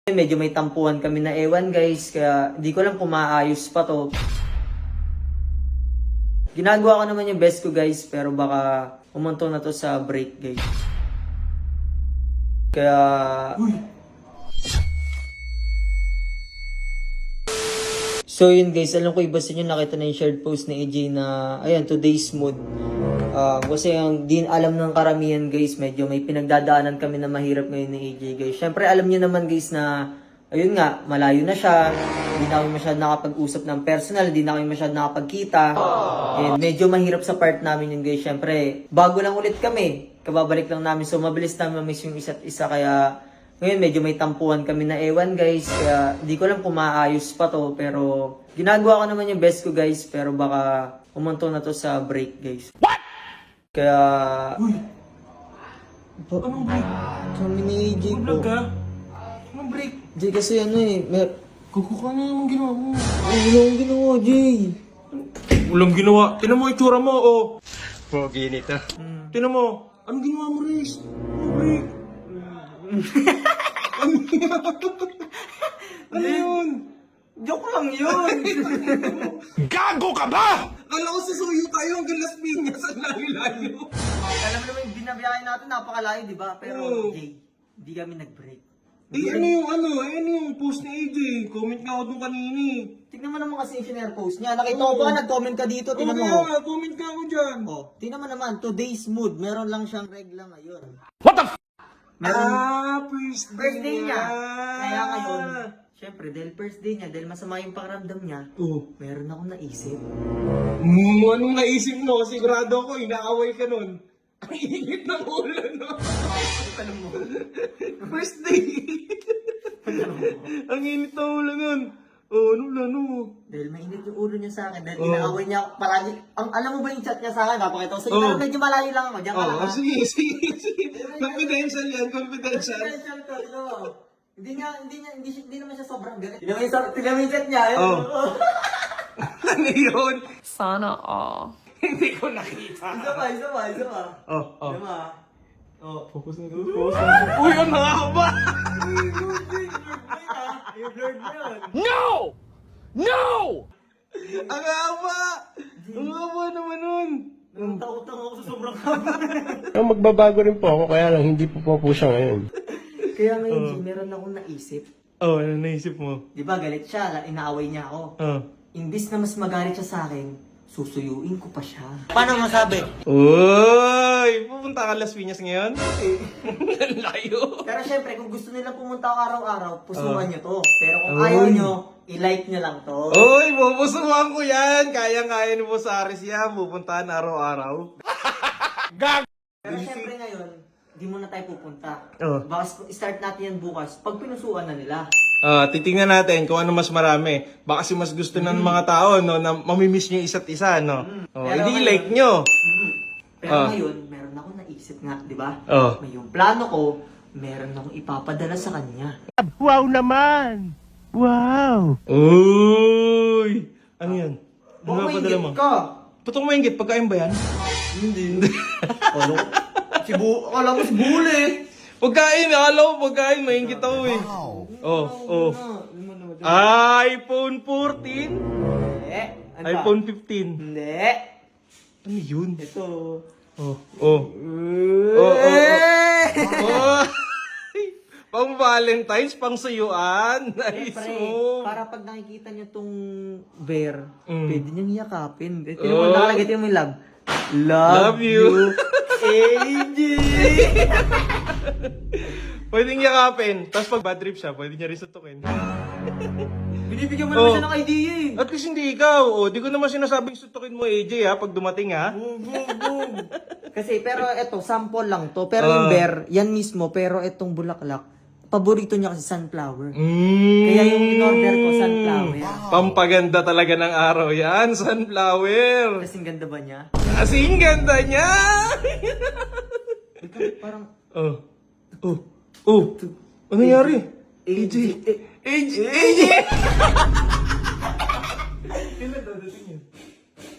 Medyo may tampuhan kami na ewan guys, kaya hindi ko lang kung maayos pa to. Ginagawa ko naman yung best ko guys, pero baka umunto na to sa break guys. Kaya... So yun guys, alam ko iba sa inyo nakita na yung shared post ni AJ na, ayan, today's mood. Kasi yung din alam ng karamihan guys, medyo may pinagdadaanan kami na mahirap ngayon ni AJ guys. Syempre alam niyo naman guys na, ayun nga, malayo na siya. Hindi na kami masyadong nakapag-usap ng personal, hindi na kami masyadong nakapagkita. And medyo mahirap sa part namin yun guys. Syempre, bago lang ulit kami, kababalik lang namin. So mabilis namin mamiss yung isa't isa, kaya ngayon medyo may tampuhan kami na ewan guys. Kaya hindi ko lang kung maayos pa to, pero ginagawa ko naman yung best ko guys. Pero baka umunto na to sa break guys. What? Kaya... Anong break? Kami ni AJ po. Vlog ka? Anong break? Jay, kasi ano eh, Kuko ka na yung ginawa mo. wala akong ginawa, Jay. Walang ginawa. Tinan mo itsura mo, oh. Pogi nito. Tinan mo. Anong ginawa mo, Riz? Anong break? Ano yun? Joke lang yun. Gago ka ba? Kala ko susuyo tayo hanggang Las Piñas ang layo-layo. Alam mo naman yung binabiyahe natin, napakalayo, di ba? Pero, Oo. Jay, hindi kami nag-break. Ano yung post ni AJ? Comment nga ako dun kanini. Tingnan mo naman kasi yung share post niya. Nakita ko pa, nag-comment ka dito. Tingnan mo. Kaya, comment ka ako dyan. Oh, tingnan mo naman, today's mood. Meron lang siyang regla ngayon. Meron, first day niya. Kaya ngayon, syempre, dahil first day niya, dahil masama yung pakiramdam niya, meron akong naisip. Anong naisip mo? Sigurado ako, inaaway ka nun. Ang init ng ulo, no? Tanong mo. First day. Ang init ng ulo nun. Oh, ano? Dahil mainit yung ulo niya sa akin, dahil inaaway niya ako palagi. Alam mo ba yung chat niya sa akin? Napakita ko sa iyo, pero medyo malayo lang ako. Diyan ka lang. Sige. Confidential yan, confidential. Confidential to, ito. Hindi naman siya sobrang galit. Tingnan mo yung chat niya. Ano yun? Sana all. Hindi ko nakita. Isa pa. Diba? Focus na. Uy, ang nakakaba! Yung blurred na yun. No! Ang haba! Ang haba naman nun! Takot-takot ako sa sobrang haba. Magbabago rin po ako, kaya lang hindi po siya ngayon. Kaya ngayon, G, meron akong naisip. Ano naisip mo? Di ba, galit siya, inaaway niya ako. Imbis na mas magalit siya sa akin, susuyuin ko pa siya. Paano masabi? Uy! Pupunta ka Las Piñas ngayon? Layo! Pero syempre, kung gusto nilang pumunta ako araw-araw, pusuan nyo to. Pero kung ayaw nyo, i-like nyo lang to. Uy! Pupusuan ko yan! Kaya-kaya ni Boss Aris yan. Pupuntahan araw-araw. Pero syempre ngayon, di mo na tayo pupunta. Oh. Baka start natin yan bukas, pag pinusuan na nila. Titingnan natin kung ano mas marami. Baka kasi mas gusto ng mga tao, no, na mamimiss nyo isa't isa, no? Pero Hindi ngayon- like nyo. Pero ngayon, meron akong naisip nga, di ba? Oh. May yung plano ko, meron akong ipapadala sa kanya. Wow naman! Wow! Uy! Ano yan? Ano Baka nga padala maingit mo? ka. Putong maingit, pagkain ba yan? Hindi. Akala ko si Bule. Pagkain, akala ko pagkain, maingit ako eh. Oh. iPhone 14? Hindi. Ano ba? iPhone 15? Hindi. Ano yun? Ito. Oh. Pang Valentine's, pang suyuan. Nice Siyempre, move. para pag nakikita niyo tong bear, Mm. pwede niyang yakapin. Tingnan mo, nakalagay, tingnan mo yung love. Love you. AJ! Pwedeng yakapin. Tapos pag bad trip siya, pwede niya rin sutukin. Binibigyan mo naman siya ng idea eh. At least hindi ikaw. Di ko naman sinasabing sutukin mo, AJ, ha, pag dumating, ha. Boom. Kasi, pero eto, sample lang to. Pero yung bear, yan mismo, pero etong bulaklak, paborito niya kasi sunflower. Kaya yung in-order ko, sunflower. Pampaganda talaga ng araw yan, sunflower. Kasing ganda ba niya? Kasing ganda niya! Parang, Ano nangyari? AJ. AJ!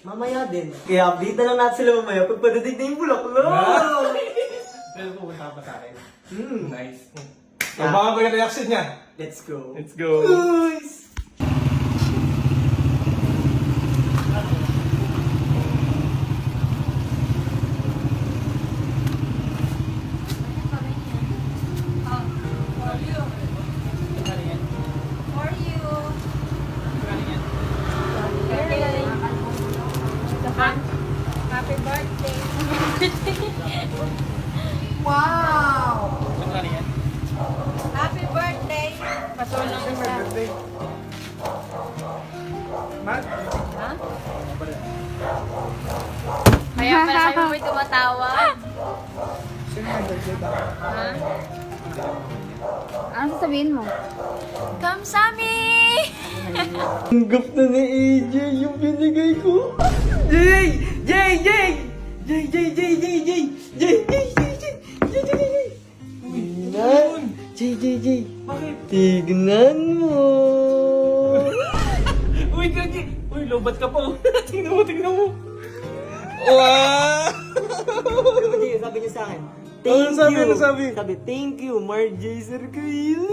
Mamaya din. Kaya update na lang natin sila mamaya pag padating na yung bulaklak. Pero pupunta ka pa sa akin. Nice. Abangan ko yung reaction niya. Let's go. Let's go. Guys! Happy birthday. Wow! Happy birthday! Pasunod na siya. Ha? Kaya pala kayo mo'y tumatawa. Ha? Ano sasabihin mo? Kamsami! Tanggap na ni AJ yung binigay ko. Jay! Jay! Jay! Jay! Jay! Jay! Jay! Jay! Jay! Jay! Jay! Jay! Jay! Jay! Jay! Tignan! Jay! Jay! Jay! Bakit? Tignan mo! Uy, Gagi! Uy, lobat ka pa. Tingnan mo, tingnan mo. Wow! Jay, sabi niya sa akin. Ano sabi? Ano sabi? Sabi, thank you, Marjay Sarkail.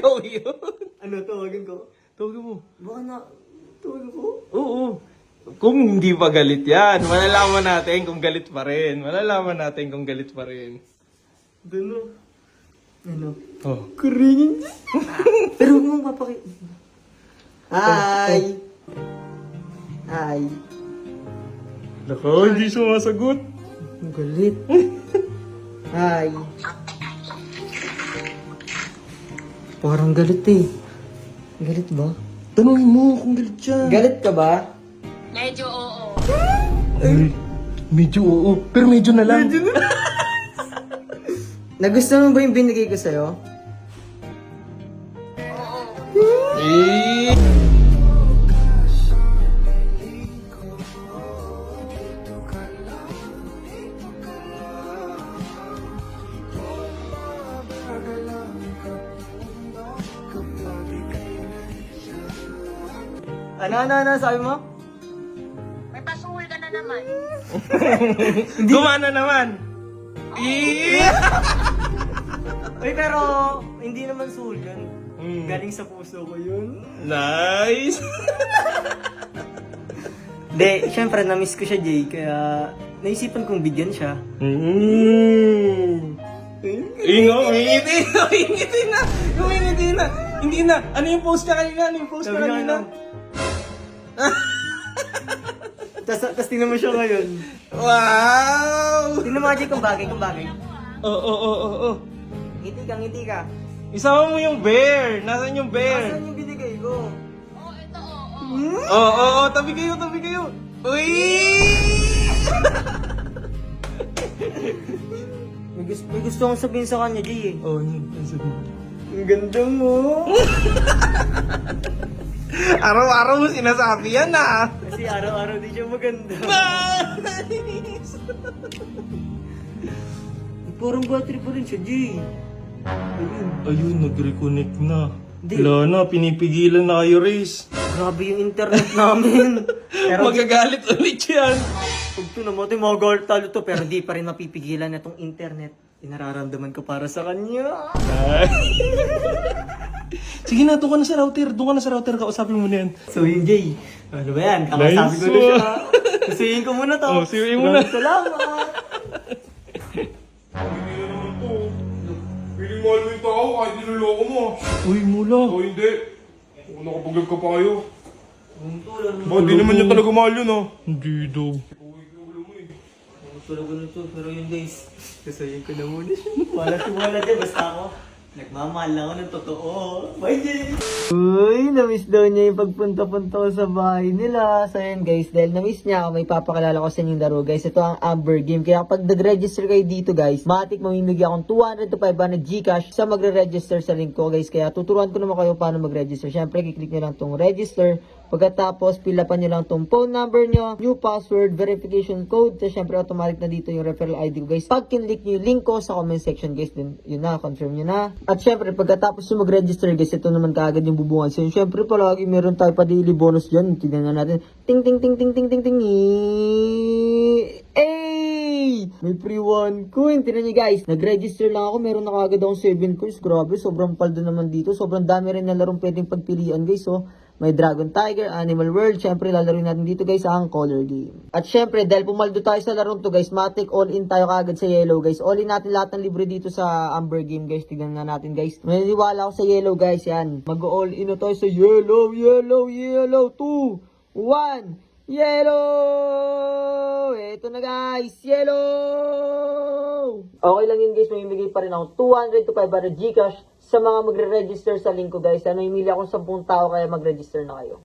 Oh, yun. Ano, tawagan ko? Tawagin mo. Baka na, tawagan ko? Oo. Kung hindi pa galit yan, malalaman natin kung galit pa rin. Malalaman natin kung galit pa rin. Ano? Ano? Oh. Kuringin. Pero huwag mong papakita. Hi! Hi! Nako, hindi sumasagot. Ang galit. Hi! Parang galit eh. Galit ba? Tanungin mo kung galit siya. Galit ka ba? Medyo oo. Ay, medyo oo. Pero medyo na lang. Medyo na. Nagustuhan mo ba yung binigay ko sa'yo? Eh. Ano, sabi mo? May pasuhol ka na naman. Gumana naman. Eh. Uy, pero hindi naman suhol yun. Mm. Galing sa puso ko yun. Nice. Hindi, syempre na-miss ko siya, Jay. Kaya naisipan kong bigyan siya. Mm. Ingo, umingiti. Umingiti na. Umingiti na. Hindi na. Ano yung post niya kanina? Ano yung post niya Sabi niya, kanina? Tas tingnan mo siya ngayon. Wow! Tingnan mo nga, Jay, kung bagay. Oo. Ngiti ka. Isama mo yung bear. Nasaan yung bear? Nasaan yung binigay ko? Oo. Tabi kayo. Uy! May gusto kong sabihin sa kanya, Jay eh. Oh, yun. Ang ganda mo. Araw-araw mo sinasabi yan ah. Kasi araw-araw di siya maganda. Nice! Parang battery pa rin siya, Jay. Ayun, nag-reconnect na. Hindi. Wala na, pinipigilan na kayo, Race. Grabe yung internet namin. Pero Magagalit ulit yan. pag ito naman, magalit talo to. Pero di pa rin mapipigilan na itong internet. Inararamdaman ko para sa kanya. Sige na, doon ka na sa router. Kausapin mo na yan. So yun, Jay. Ano ba yan? Kakasabi ko na Nice siya. Susuyin ko muna to. Oh, susuyin mo na. Maraming salamat. Piling mahal mo yung tao kahit niloloko mo. Uy, mula. O hindi. Kung nakapaglag ka pa kayo. Bakit di naman niya talaga mahal yun ah. Hindi daw. Tulog ko na to. Pero yun, guys. Susuyin ko na muna siya. Wala dyan. Basta ako. Nagmamahal lang ako ng totoo. Bye, Jay! Uy, na-miss daw niya yung pagpunta-punta ko sa bahay nila. So yun guys, dahil na-miss niya ako, may papakilala ko sa inyong laro guys. Ito ang Amber Game. Kaya kapag nag-register kayo dito guys, matik mamimigay akong 200 to 500 Gcash sa magre-register sa link ko guys. Kaya tuturuan ko naman kayo paano mag-register. Siyempre, kiklik nyo lang tong register. Pagkatapos, pilapan nyo lang tong phone number nyo, new password, verification code, so syempre automatic na dito yung referral ID ko guys. Pag kinlik nyo yung link ko sa comment section guys, then yun na, confirm nyo na. At syempre, pagkatapos nyo mag-register guys, ito naman kaagad yung bubungan. So syempre, palagi meron tayo pa daily bonus dyan. Tignan na natin. Ting ting ting ting ting ting ting. Hey! May free 1 coin. Tignan nyo guys, nag-register lang ako, meron na kaagad akong 7 coins. Grabe, sobrang paldo naman dito. Sobrang dami rin na larong pwedeng pagpilian guys. So, may Dragon Tiger, Animal World. Syempre, lalaroin natin dito guys ang color game. At syempre, dahil pumaldo tayo sa larong to guys, matik all in tayo kagad sa yellow guys. All in natin lahat ng libre dito sa Amber game guys. Tignan na natin guys. Maniniwala ako sa yellow guys. Yan. Mag-all in na tayo sa yellow, yellow, yellow. 2, 1, yellow! Ito na guys, yellow! Okay lang yun guys, may bigay pa rin ako 200 to 500 Gcash sa mga magre-register sa link ko guys. Ano, himili akong 10 tao kaya mag-register na kayo.